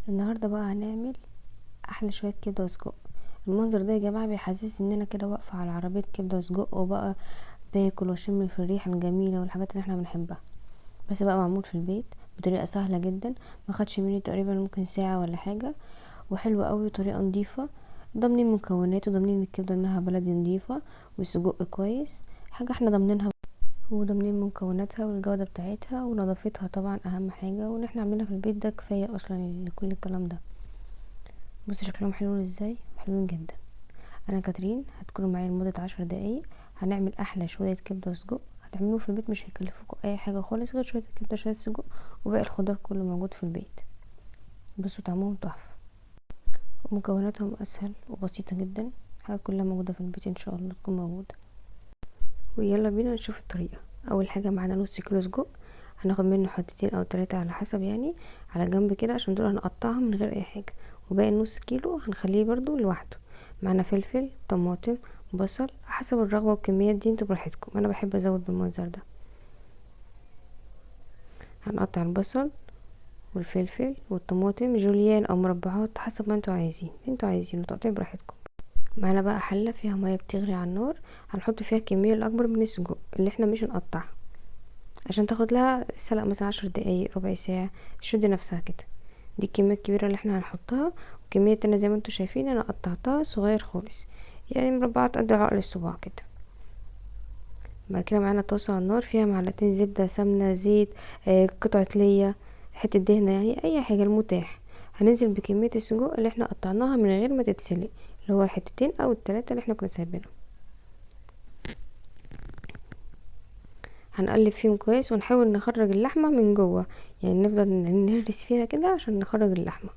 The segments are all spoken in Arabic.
النهارده بقى هنعمل احلى شويه كبده وسجق. المنظر ده يا جماعه بيحسس ان انا كده واقفه على عربيه كبده وسجق، وبقى باكل واشم في الريحه الجميله والحاجات اللي احنا بنحبها. بس بقى معمول في البيت بطريقه سهله جدا، ما خدش مني تقريبا ممكن ساعه ولا حاجه، وحلوه قوي وطريقه نظيفه. ضامنين مكوناته وضامنين الكبده انها بلدي نظيفه، والسجق كويس، حاجه احنا ضامنينها وضامنين مكوناتها والجوده بتاعتها ونظافتها طبعا اهم حاجه، وان احنا عاملينها في البيت ده كفايه اصلا لكل الكلام ده. بصوا شكلهم حلوين ازاي، حلوين جدا. انا كاترين هتكونوا معايا لمده 10 دقايق. هنعمل احلى شويه كبده وسجق هتعملوه في البيت، مش هيكلفكم اي حاجه خالص غير شويه الكبده شويه السجق وباقي الخضار كله موجود في البيت. بصوا طعمهم تحفه ومكوناتهم اسهل وبسيطه جدا، حاجه كلها موجوده في البيت ان شاء الله تكون موجوده. ويلا بينا نشوف الطريقه. اول حاجه معانا نص كيلو سجق، هناخد منه حتتين او 3 على حسب يعني، على جنب كده عشان دول هنقطعهم من غير اي حاجه. وباقي النص كيلو هنخليه برضو لوحده. معانا فلفل، طماطم، بصل، حسب الرغبه والكميات دي انتوا براحتكم، انا بحب ازود بالمنظر ده. هنقطع البصل والفلفل والطماطم جوليان او مربعات حسب ما انتوا عايزين تقطيع براحتكم. معانا بقى حله فيها ميه بتغلي على النار، هنحط فيها الكميه الاكبر من السجق اللي احنا مش هنقطعها، عشان تاخد لها سلق مثلا 10 دقايق ربع ساعة تشد نفسها كده. دي الكمية الكبيرة اللي احنا هنحطها. وكمية تانية زي ما انتوا شايفين انا قطعتها صغير خالص، يعني مربعات قد عقل الصباع كده. بعد كده معانا طاسة على النار فيها معلقتين زبدة، سمنة، زيت، قطعة ليا، حتة دهنة، يعني اي حاجة المتاح. هننزل بكمية السجق اللي احنا قطعناها من غير ما تتسلق، اللي هو الحتتين او التلاتة اللي احنا كنا سايبينهم. هنقلب فيهم كويس ونحاول نخرج اللحمة من جوه، يعني نفضل نهرس فيها كده عشان نخرج اللحمة.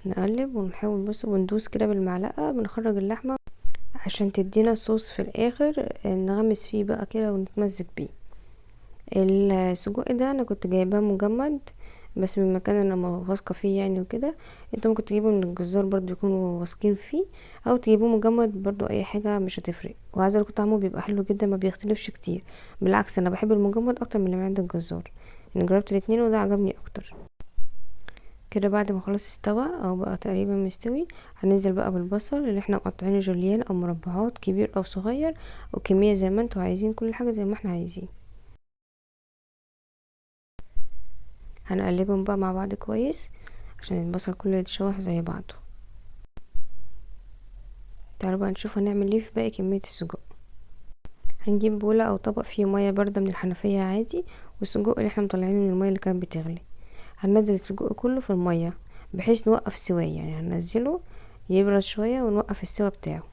نقلب ونحاول بص وندوس كده بالمعلقة بنخرج اللحمة عشان تدينا صوص في الاخر نغمس فيه بقى كده ونتمزج بيه. السجق ده انا كنت جايباه مجمد، بس من مكان انا واثقه فيه يعني وكده. انت ممكن تجيبه من الجزار برضو يكونوا واثقين فيه، او تجيبوه مجمد برضو، اي حاجه مش هتفرق. وعايزه اقول طعمه بيبقى حلو جدا، ما بيختلفش كتير. بالعكس انا بحب المجمد اكتر من اللي من عند الجزار، انا جربت الاتنين وده عجبني اكتر. كده بعد ما خلاص استوى او بقى تقريبا مستوي، هننزل بقى بالبصل اللي احنا مقطعينه جوليان او مربعات كبير او صغير، وكميه زي ما انتوا عايزين، كل حاجه زي ما احنا عايزين. هنقلبهم بقى مع بعض كويس عشان البصل كله يتشوح زي بعضه. تعالوا بقى نشوف هنعمل ايه في باقي كميه السجق. هنجيب بوله او طبق فيه ميه بارده من الحنفيه عادي، والسجق اللي احنا مطلعينه من الميه اللي كانت بتغلي، هننزل السجق كله في الميه بحيث نوقف سواه، يعني هننزله يبرد شويه ونوقف السوا بتاعه.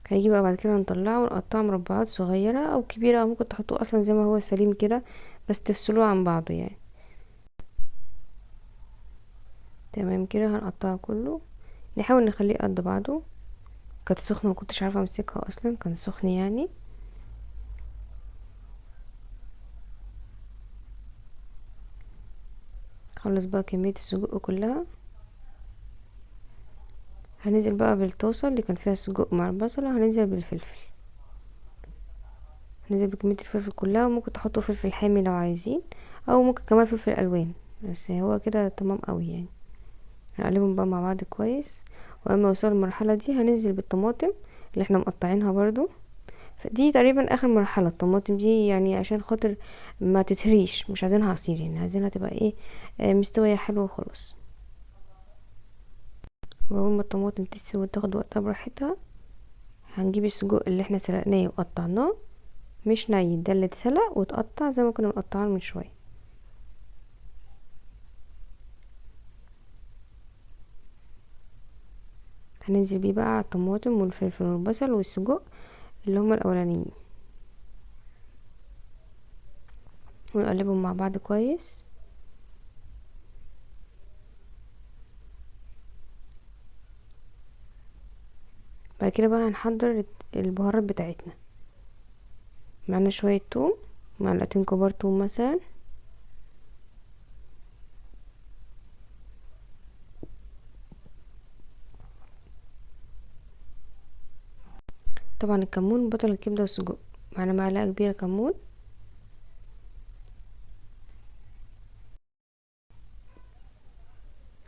هيجي بقى بعد كده نطلعه ونقطعه مربعات صغيره او كبيره، او ممكن تحطوه اصلا زي ما هو سليم كده، بس تفصلوه عن بعضه يعني. تمام كده هنقطعه كله، نحاول نخليه قد بعضه. كانت سخنه ما كنتش عارفه امسكها اصلا، كان سخن يعني. خلص بقى كميه السجق كلها. هننزل بقى بالطاسه اللي كان فيها السجق مع البصله، هننزل بالفلفل، هننزل بكميه الفلفل كلها، وممكن تحطوا فلفل حامي لو عايزين، او ممكن كمان فلفل الوان، بس هو كده تمام قوي يعني. هنقلبهم بقى مع بعض كويس. واما يوصلوا المرحله دي هننزل بالطماطم اللي احنا مقطعينها برضو. فدي تقريبا اخر مرحله الطماطم دي، يعني عشان خاطر ما تتهريش، مش عايزينها عصير، يعني عايزينها تبقى ايه، مستويه حلوه خالص. واول ما الطماطم تستوي وتاخد وقتها براحتها، هنجيب السجق اللي احنا سلقناه وقطعناه، مش ني، ده اللي اتسلق واتقطع زي ما كنا مقطعينه من شويه. هننزل بيه بقى على الطماطم والفلفل والبصل والسجق اللي هما الاولانيين، ونقلبهم مع بعض كويس. بعد كده بقى هنحضر البهارات بتاعتنا. معانا شويه توم، معلقتين كبار توم مثلا. طبعا الكمون بطل الكبده والسجق. معانا معلقة كبيرة كمون،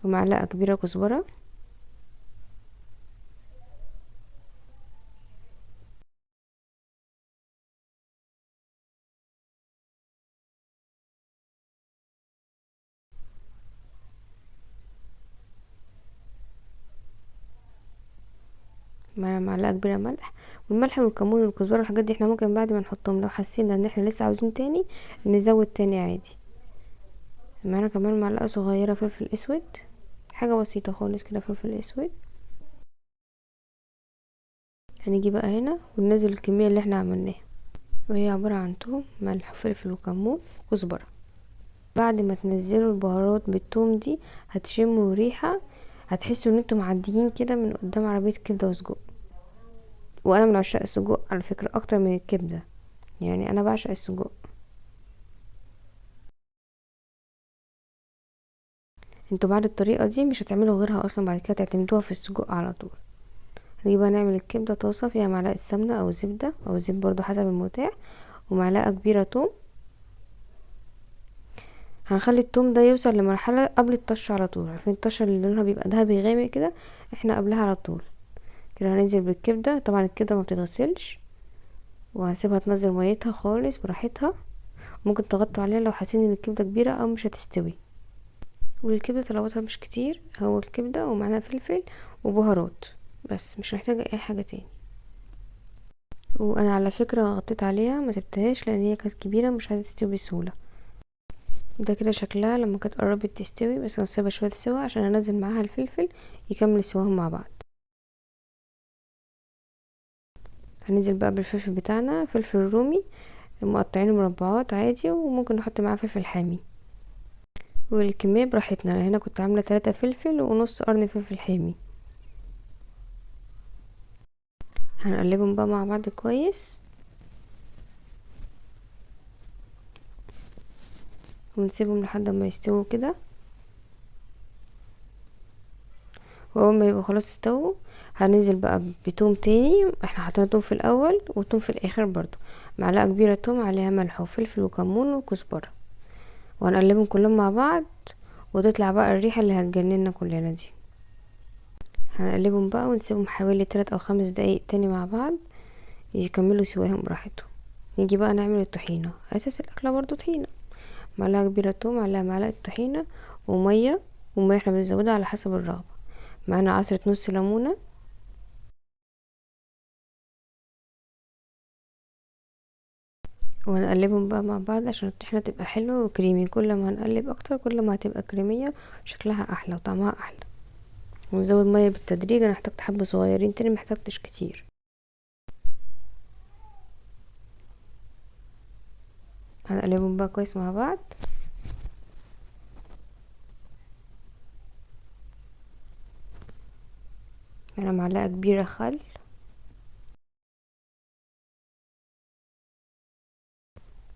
ومعلقة كبيرة كزبرة، معانا معلقة كبيرة ملح. والملح والكمون والكزبرة والحاجات دي احنا ممكن بعد ما نحطهم لو حسينا ان احنا لسه عاوزين تاني نزود تاني عادي. معانا كمان معلقة صغيرة فلفل اسود، حاجة بسيطة خالص كده فلفل اسود. هنيجي بقى هنا وننزل الكمية اللي احنا عملناها، وهي عبارة عن توم ملح وفلفل وكمون وكزبرة. بعد ما تنزلوا البهارات بالثوم دي هتشموا ريحة، هتحسوا ان انتم معديين كده من قدام عربية كبدة وسجق. وانا من عشاق السجق على فكرة اكتر من الكبدة، يعني انا بعشق السجق. انتوا بعد الطريقة دي مش هتعملوا غيرها اصلا، بعد كده تعتمدوها في السجق على طول. هنيجي بقى نعمل الكبدة. طاسة فيها معلقة سمنة او زبدة او زيت برضو حسب المتاح، ومعلقة كبيرة توم. هنخلي التوم ده يوصل لمرحلة قبل الطش على طول، عارفين الطشة اللي لونها بيبقى دهبي غامق كده، احنا قبلها على طول. كده هننزل بالكبدة. طبعا الكبدة ما بتتغسلش، وهسيبها تنزل ميتها خالص براحتها. ممكن تغطوا عليها لو حاسين ان الكبدة كبيرة او مش هتستوي. والكبدة طلباتها مش كتير، هو الكبدة ومعاها فلفل وبهارات بس، مش محتاجة اي حاجة تاني. وانا على فكرة غطيت عليها ما سبتهاش لان هي كانت كبيرة مش هتستوي بسهولة. ده كده شكلها لما كانت قربت تستوي، بس هنسيبها شوية سوا عشان انزل معاها الفلفل يكمل سواهم مع بعض. هننزل بقى بالفلفل بتاعنا، فلفل رومي مقطعينه مربعات عادي، وممكن نحط معاه فلفل حامي. والكمية براحتنا، انا هنا كنت عاملة 3 فلفل ونص قرن فلفل حامي. هنقلبهم بقى مع بعض كويس، ونسيبهم لحد ما يستووا كده. واول ما يبقوا خلاص استووا هننزل بقى بتوم تاني، احنا حطينا توم في الاول وتوم في الاخر برضو. معلقة كبيرة توم عليها ملح وفلفل وكمون وكزبرة، وهنقلبهم كلهم مع بعض، وتطلع بقى الريحة اللي هتجننا كلنا دي. هنقلبهم بقى ونسيبهم حوالي 3 أو 5 دقايق تاني مع بعض يكملوا سواهم براحتهم. نيجي بقى نعمل الطحينة. اساس الاكلة برضو طحينة. معلقة كبيرة توم عليها معلقة طحينة ومية. والمية احنا بنزودها على حسب الرغبة. معانا عصرة نص ليمونة. وهنقلبهم بقى مع بعض عشان الطحينة تبقى حلوة وكريمي. كل ما هنقلب اكتر كل ما هتبقى كريمية، شكلها احلى وطعمها احلى. ونزود مية بالتدريج، انا احتاجت حبة صغيرين تاني محتاجتش كتير. هنقلبهم بقى كويس مع بعض. معانا معلقة كبيرة خل،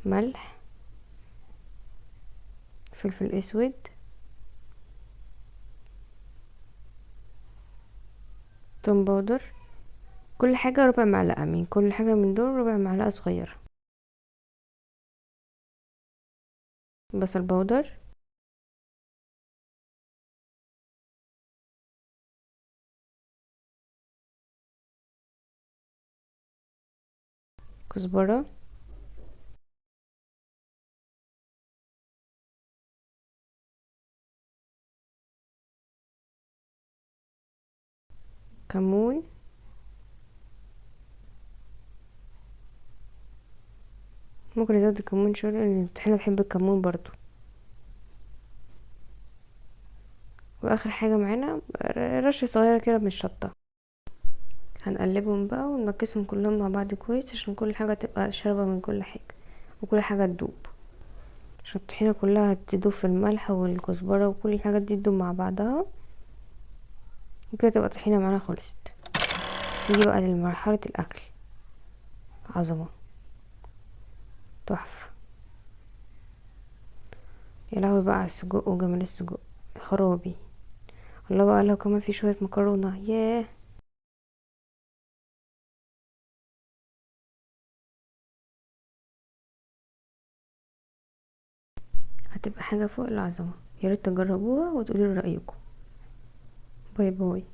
ملح، فلفل اسود، توم باودر. كل حاجة ربع معلقة، من كل حاجة من دول ربع معلقة صغيرة. بصل باودر، كزبرة، كمون. ممكن نزود الكمون شوية لان الطحينة تحب الكمون برضو. واخر حاجة معانا رشة صغيرة كده من الشطة. هنقلبهم بقى ونمكسهم كلهم مع بعض كويس عشان كل حاجة تبقى شاربة من كل حاجة وكل حاجة تدوب، عشان الطحينة كلها تدوب في الملح والكزبرة وكل الحاجات دي تدوب مع بعضها، وكده تبقى طحينة معانا خلصت. نيجي بقى لمرحلة الاكل. عظمة، تحفة. يا لهوي بقى على السجق وجمال السجق، خرابي. الله بقى لو كمان في شوية مكرونة، ياه. هتبقى حاجة فوق العظمة. ياريت تجربوها وتقولوا رايكم. باي باي.